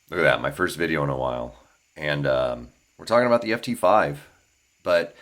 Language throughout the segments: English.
Look at that, my first video in a while. And we're talking about the FT5, but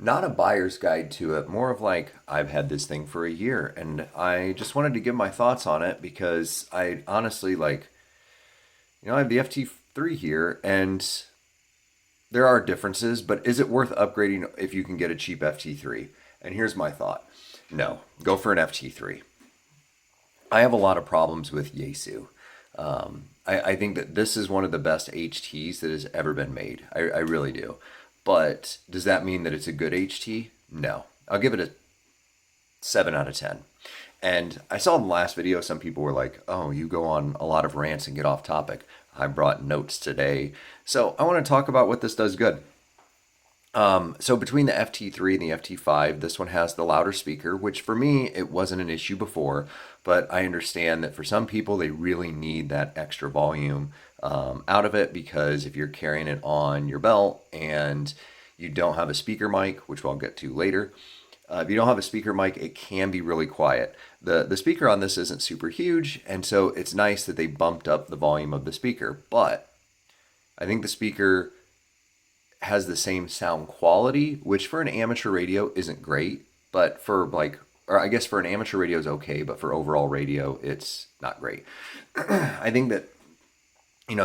not a buyer's guide to it. More of like, I've had this thing for a year and I just wanted to give my thoughts on it because I honestly I have the FT3 here and there are differences, but is it worth upgrading if you can get a cheap FT3? And here's my thought. No, go for an FT3. I have a lot of problems with Yaesu. I think that this is one of the best HTs that has ever been made. I really do. But does that mean that it's a good HT? No. I'll give it a 7 out of 10. And I saw in the last video, some people were like, oh, you go on a lot of rants and get off topic. I brought notes today. So I want to talk about what this does good. So between the FT3 and the FT5, this one has the louder speaker, which for me, it wasn't an issue before, but I understand that for some people, they really need that extra volume out of it because if you're carrying it on your belt and you don't have a speaker mic, which I'll get to later, if you don't have a speaker mic, it can be really quiet. The speaker on this isn't super huge, and so it's nice that they bumped up the volume of the speaker, but I think the speaker has the same sound quality, which for an amateur radio isn't great, but for or I guess for an amateur radio is okay, but for overall radio, it's not great. I think that,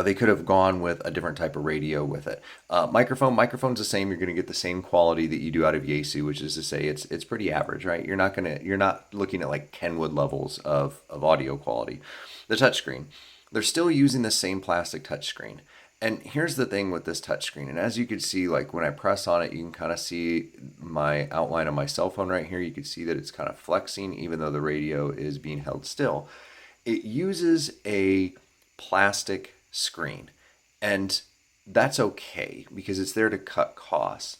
they could have gone with a different type of radio with it. Microphone's the same. You're going to get the same quality that you do out of Yaesu, which is to say it's pretty average, right? You're not looking at like Kenwood levels of audio quality. The touchscreen, they're still using the same plastic touchscreen. And here's the thing with this touchscreen. And as you can see, like when I press on it, you can kind of see my outline on my cell phone right here. You can see that it's kind of flexing, even though the radio is being held still. It uses a plastic screen. And that's okay because it's there to cut costs.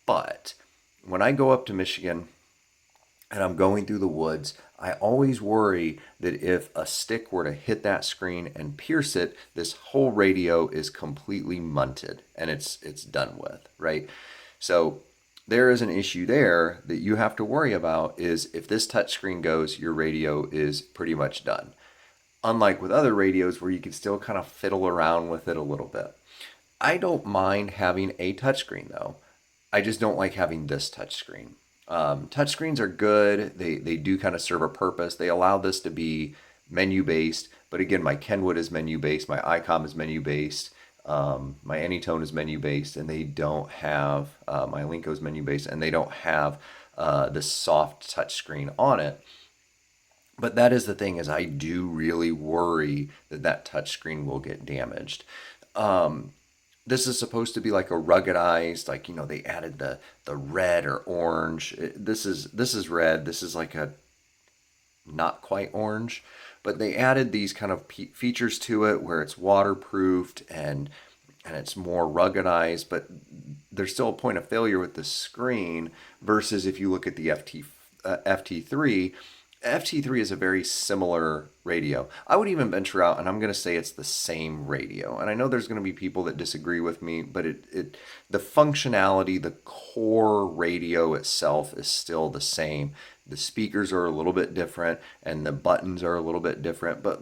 But when I go up to Michigan and I'm going through the woods, I always worry that if a stick were to hit that screen and pierce it, this whole radio is completely munted and it's done with, right? So there is an issue there that you have to worry about is if this touchscreen goes, your radio is pretty much done. Unlike with other radios where you can still kind of fiddle around with it a little bit. I don't mind having a touchscreen though. I just don't like having this touchscreen. Touchscreens are good. They do kind of serve a purpose. They allow this to be menu based. But again, my Kenwood is menu based. My ICOM is menu based. My Anytone is menu based, and they don't have my Linko is menu based, and they don't have this soft touchscreen on it. But that is the thing is I do really worry that that touchscreen will get damaged. This is supposed to be like a ruggedized, they added the red or orange. This is red. This is like a not quite orange, but they added these kind of features to it where it's waterproofed and it's more ruggedized, but there's still a point of failure with the screen versus if you look at the FT3. FT3 is a very similar radio. I would even venture out and I'm going to say it's the same radio. And I know there's going to be people that disagree with me, but the functionality, the core radio itself is still the same. The speakers are a little bit different and the buttons are a little bit different, but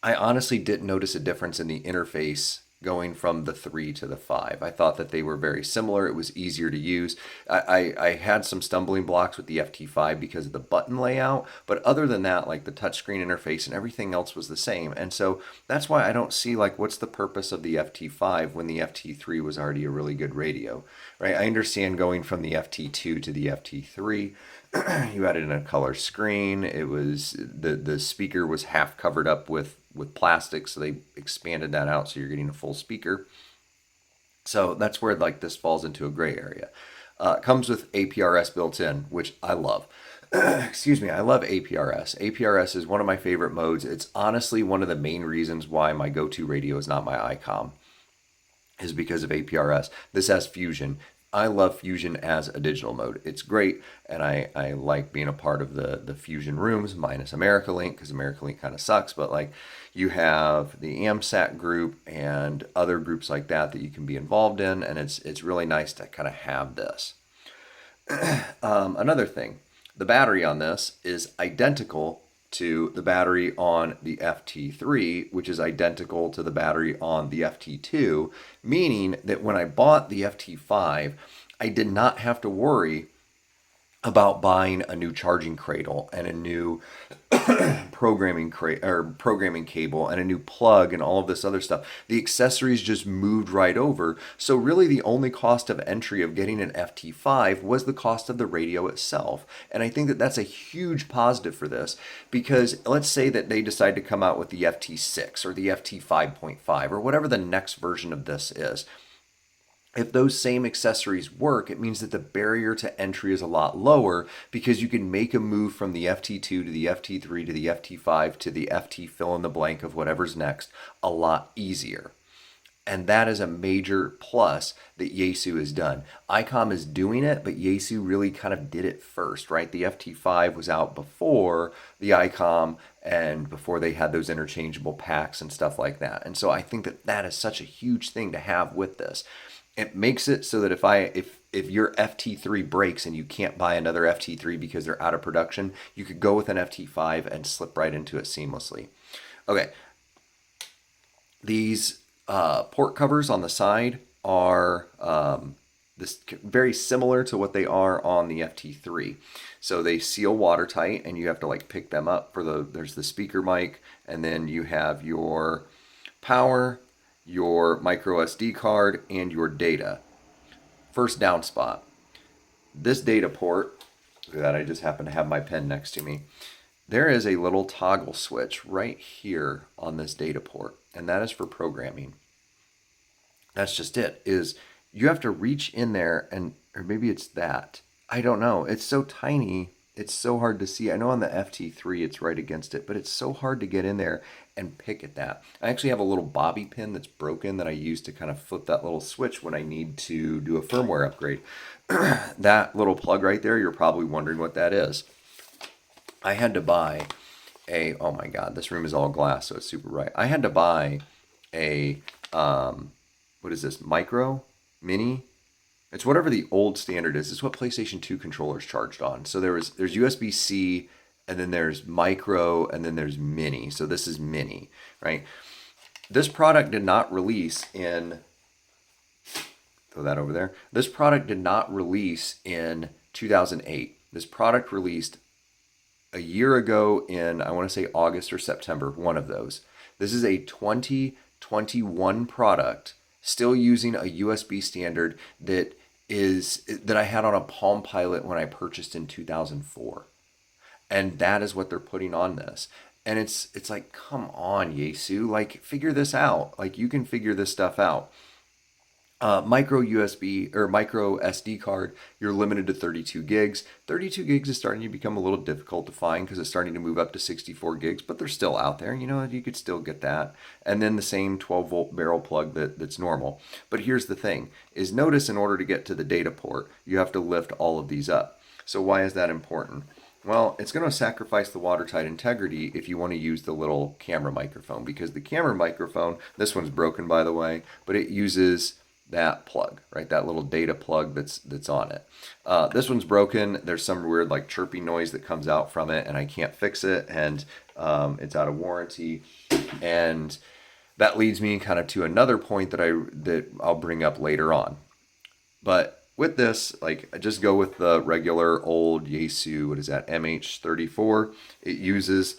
I honestly didn't notice a difference in the interface going from the 3 to the 5. I thought that they were very similar. It was easier to use. I had some stumbling blocks with the FT5 because of the button layout, but other than that, like the touchscreen interface and everything else was the same. And so that's why I don't see what's the purpose of the FT5 when the FT3 was already a really good radio, right? I understand going from the FT2 to the FT3. You added in a color screen. It was the speaker was half covered up with plastic, so they expanded that out so you're getting a full speaker. So that's where this falls into a gray area. It comes with APRS built in, which I love. Excuse me, I love APRS. APRS is one of my favorite modes. It's honestly one of the main reasons why my go-to radio is not my ICOM, is because of APRS. This has Fusion. I love Fusion as a digital mode. It's great, and I like being a part of the Fusion rooms, minus AmericaLink, because AmericaLink kind of sucks, but you have the AMSAT group and other groups like that you can be involved in, and it's really nice to kind of have this. Another thing, the battery on this is identical to the battery on the FT3, which is identical to the battery on the FT2, meaning that when I bought the FT5, I did not have to worry about buying a new charging cradle and a new programming cable and a new plug and all of this other stuff. The accessories just moved right over. So really the only cost of entry of getting an FT5 was the cost of the radio itself. And I think that that's a huge positive for this, because let's say that they decide to come out with the FT6 or the FT5.5 or whatever the next version of this is. If those same accessories work, it means that the barrier to entry is a lot lower, because you can make a move from the FT2 to the FT3 to the FT5 to the FT fill in the blank of whatever's next a lot easier. And that is a major plus that Yaesu has done. ICOM is doing it, but Yaesu really kind of did it first, right? The FT5 was out before the ICOM and before they had those interchangeable packs and stuff like that. And so I think that that is such a huge thing to have with this. It makes it so that if your FT3 breaks and you can't buy another FT3 because they're out of production, you could go with an FT5 and slip right into it seamlessly. Okay, these port covers on the side are this very similar to what they are on the FT3. So they seal watertight, and you have to like pick them up for there's the speaker mic, and then you have your power, your micro SD card, and your data. First down spot. This data port, look at that, I just happen to have my pen next to me. There is a little toggle switch right here on this data port, and that is for programming. That's just it, is you have to reach in there or maybe it's that. I don't know. It's so tiny. It's so hard to see. I know on the FT3 it's right against it, but it's so hard to get in there and pick at that. I actually have a little bobby pin that's broken that I use to kind of flip that little switch when I need to do a firmware upgrade. That little plug right there, you're probably wondering what that is. I had to buy oh my God, this room is all glass, so it's super bright. I had to buy a, what is this, micro, mini? It's whatever the old standard is. It's what PlayStation 2 controllers charged on. So there's USB-C, and then there's micro, and then there's mini. So this is mini, right? This product did not release in, throw that over there. This product did not release in 2008. This product released a year ago in, I want to say August or September, one of those. This is a 2021 product, still using a USB standard that I had on a Palm Pilot when I purchased in 2004. And that is what they're putting on this. And it's like, come on, Yaesu, like figure this out. Like you can figure this stuff out. Micro USB or micro SD card, you're limited to 32 gigs. 32 gigs is starting to become a little difficult to find because it's starting to move up to 64 gigs, but they're still out there. You know, you could still get that. And then the same 12 volt barrel plug that's normal. But here's the thing, is notice in order to get to the data port, you have to lift all of these up. So why is that important? Well, it's going to sacrifice the watertight integrity if you want to use the little camera microphone, because the camera microphone, this one's broken by the way, but it uses that plug, right? That little data plug that's on it. This one's broken. There's some weird like chirping noise that comes out from it, and I can't fix it, and it's out of warranty. And that leads me kind of to another point that I'll bring up later on. But with this, like, I just go with the regular old Yaesu, what is that, MH34. It uses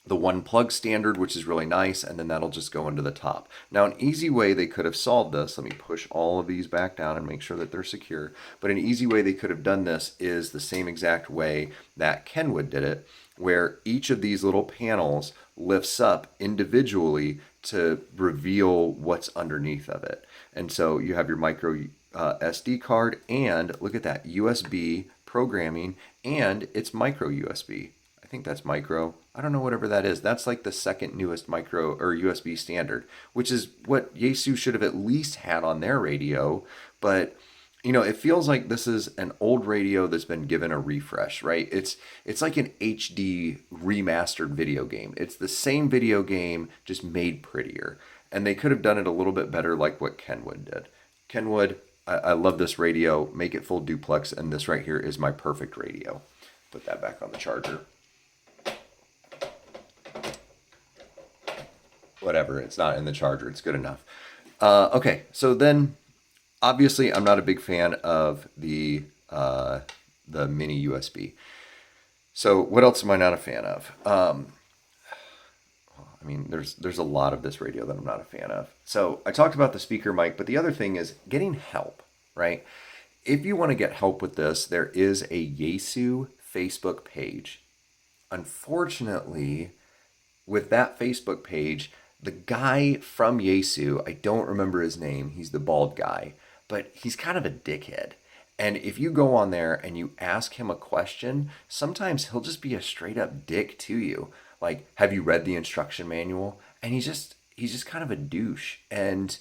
the one plug standard, which is really nice, and then that'll just go into the top. Now, an easy way they could have solved this, let me push all of these back down and make sure that they're secure, but an easy way they could have done this is the same exact way that Kenwood did it, where each of these little panels lifts up individually to reveal what's underneath of it. And so you have your micro SD card, and look at that, USB programming, and it's micro USB. I think that's micro. I don't know, whatever that is. That's like the second newest micro or USB standard, which is what Yaesu should have at least had on their radio. But you know, it feels like this is an old radio that's been given a refresh, right? It's like an HD remastered video game. It's the same video game, just made prettier. And they could have done it a little bit better, like what Kenwood did. Kenwood, I love this radio. Make it full duplex, and this right here is my perfect radio. Put that back on the charger. whatever. It's not in the charger. It's good enough. Okay, so then obviously I'm not a big fan of the mini USB. So what else am I not a fan of? I mean, there's a lot of this radio that I'm not a fan of. So I talked about the speaker mic, but the other thing is getting help, right? If you want to get help with this, there is a Yaesu Facebook page. Unfortunately, with that Facebook page, the guy from Yaesu, I don't remember his name, he's the bald guy, but he's kind of a dickhead. And if you go on there and you ask him a question, sometimes he'll just be a straight up dick to you. Like, have you read the instruction manual? And he's just kind of a douche. And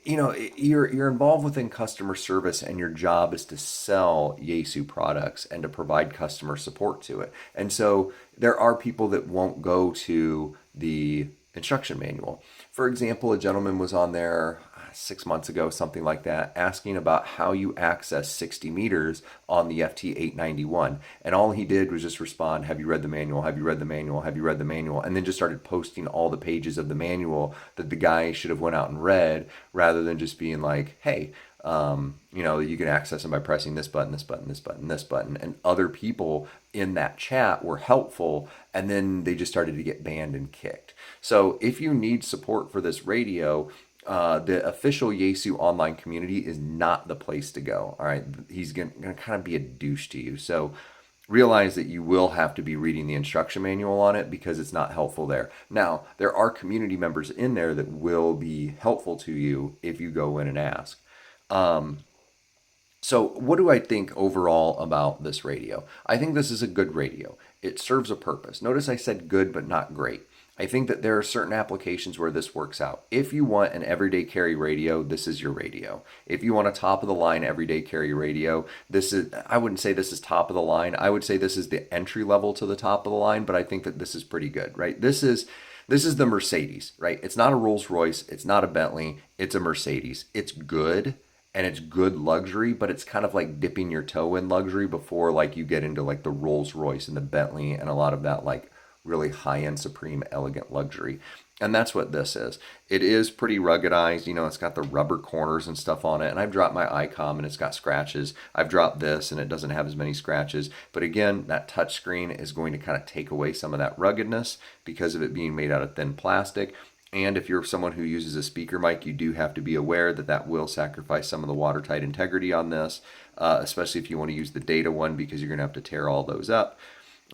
you're involved within customer service, and your job is to sell Yaesu products and to provide customer support to it. And so there are people that won't go to the instruction manual. For example, a gentleman was on there 6 months ago, something like that, asking about how you access 60 meters on the FT891. And all he did was just respond, have you read the manual? Have you read the manual? Have you read the manual? And then just started posting all the pages of the manual that the guy should have went out and read, rather than just being like, hey, you can access them by pressing this button, this button, this button, this button. And other people in that chat were helpful, and then they just started to get banned and kicked. So if you need support for this radio, the official Yaesu online community is not the place to go. All right, he's gonna kind of be a douche to you. So realize that you will have to be reading the instruction manual on it, because it's not helpful there. Now, there are community members in there that will be helpful to you if you go in and ask. So what do I think overall about this radio? I think this is a good radio. It serves a purpose. Notice I said good, but not great. I think that there are certain applications where this works out. If you want an everyday carry radio, this is your radio. If you want a top of the line everyday carry radio, I wouldn't say this is top of the line. I would say this is the entry level to the top of the line, but I think that this is pretty good, right? This is the Mercedes, right? It's not a Rolls Royce. It's not a Bentley. It's a Mercedes. It's good. And it's good luxury, but it's kind of like dipping your toe in luxury before like you get into like the Rolls Royce and the Bentley and a lot of that like really high-end, supreme, elegant luxury. And that's what this is. It is pretty ruggedized. It's got the rubber corners and stuff on it. And I've dropped my ICOM and it's got scratches. I've dropped this and it doesn't have as many scratches. But again, that touchscreen is going to kind of take away some of that ruggedness because of it being made out of thin plastic. And if you're someone who uses a speaker mic, you do have to be aware that that will sacrifice some of the watertight integrity on this, especially if you want to use the data one, because you're going to have to tear all those up.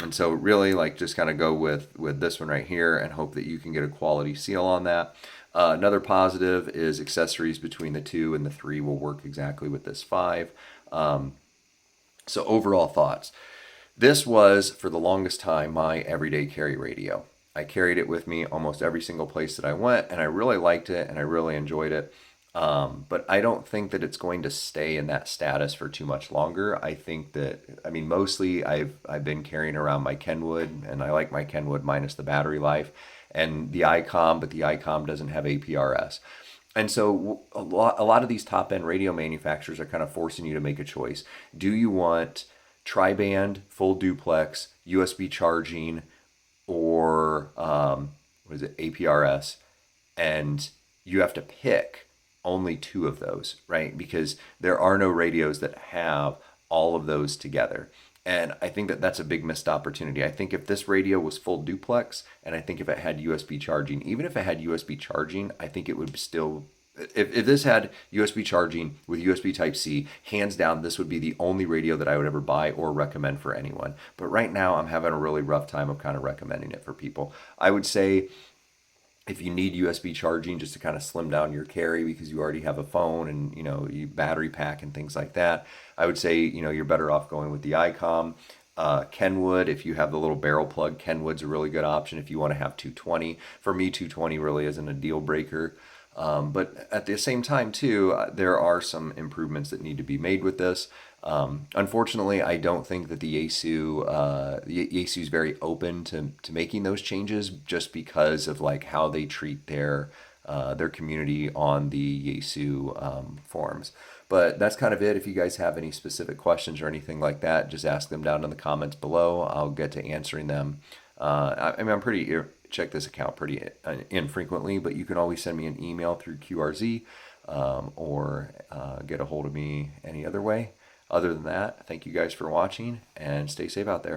And so really just kind of go with this one right here and hope that you can get a quality seal on that. Another positive is accessories between the 2 and the 3 will work exactly with this 5. So overall thoughts. This was, for the longest time, my everyday carry radio. I carried it with me almost every single place that I went, and I really liked it and I really enjoyed it. But I don't think that it's going to stay in that status for too much longer. I think that, mostly I've been carrying around my Kenwood, and I like my Kenwood minus the battery life, and the ICOM, but the ICOM doesn't have APRS. And so a lot of these top-end radio manufacturers are kind of forcing you to make a choice. Do you want tri-band, full duplex, USB charging, or APRS? And you have to pick only 2 of those, right? Because there are no radios that have all of those together. And I think that that's a big missed opportunity. I think if this radio was full duplex, and I think if it had USB charging, even if it had USB charging, I think it would still, if this had USB charging with USB Type-C, hands down, this would be the only radio that I would ever buy or recommend for anyone. But right now, I'm having a really rough time of kind of recommending it for people. I would say, if you need USB charging just to kind of slim down your carry because you already have a phone and you battery pack and things like that, I would say you're better off going with the ICOM. Kenwood, if you have the little barrel plug, Kenwood's a really good option if you want to have 220. For me, 220 really isn't a deal breaker. But at the same time too, there are some improvements that need to be made with this. Unfortunately, I don't think that the Yaesu is very open to making those changes, just because of how they treat their community on the Yaesu forums. But that's kind of it. If you guys have any specific questions or anything like that, just ask them down in the comments below. I'll get to answering them. I'm pretty check this account pretty infrequently, but you can always send me an email through QRZ, or get a hold of me any other way. Other than that, thank you guys for watching, and stay safe out there.